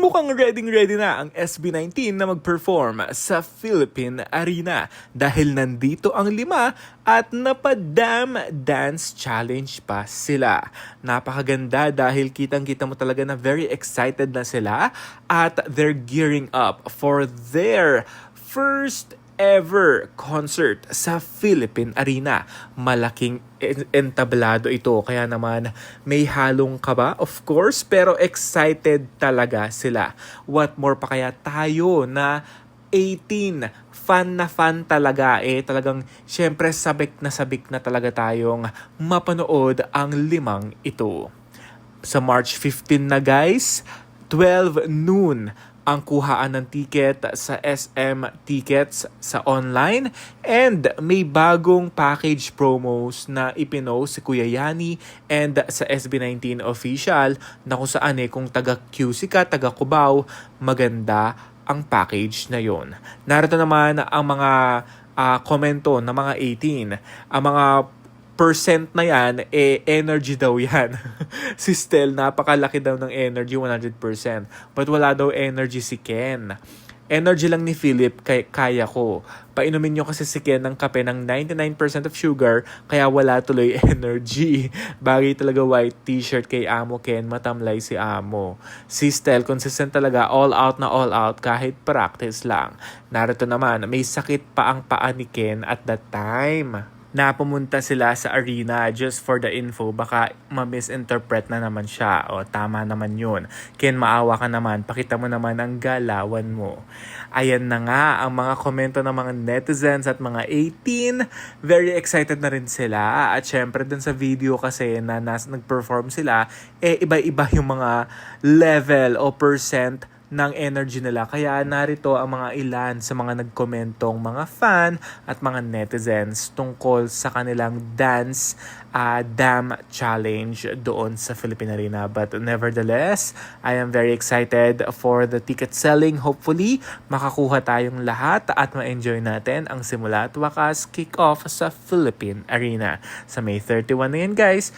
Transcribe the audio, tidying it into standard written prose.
Mukhang ready na ang SB19 na mag-perform sa Philippine Arena dahil nandito ang 5 at napadam dance challenge pa sila. Napakaganda dahil kitang-kita mo talaga na very excited na sila at they're gearing up for their first ever concert sa Philippine Arena. Malaking entablado ito, kaya naman may halong kaba of course, pero excited talaga sila. What more pa kaya tayo na 18, fan na fan talaga talagang syempre sabik na talaga tayong mapanood ang 5 ito. Sa March 15 na guys, 12 noon ang kuhaan ng ticket sa SM Tickets sa online, and may bagong package promos na ipinost si Kuya Yani and sa SB19 official na kung saan kung taga QC ka, taga Cubao, maganda ang package na yon. Narito naman ang mga komento ng mga 18. Ang mga percent na yan, energy daw yan. Si Stel, napakalaki daw ng energy, 100%. But wala daw energy si Ken. Energy lang ni Philip, kaya ko. Painumin nyo kasi si Ken ng kape ng 99% of sugar, kaya wala tuloy energy. Bagay talaga white t-shirt kay Amo Ken, matamlay si Amo. Si Stel, consistent talaga, all out na all out, kahit practice lang. Narito naman, may sakit pa ang paa ni Ken at that time na pumunta sila sa arena. Just for the info, baka ma-misinterpret na naman siya. O, tama naman yun. Ken, maawa ka naman. Pakita mo naman ang galawan mo. Ayan na nga ang mga komento ng mga netizens at mga 18. Very excited na rin sila. At syempre dun sa video kasi na nag-perform sila, iba-iba yung mga level o percent ng energy nila. Kaya narito ang mga ilan sa mga nagkomentong mga fan at mga netizens tungkol sa kanilang dance dam challenge doon sa Philippine Arena. But nevertheless, I am very excited for the ticket selling. Hopefully, makakuha tayong lahat at ma-enjoy natin ang simula at wakas kick-off sa Philippine Arena. Sa May 31 na yan guys.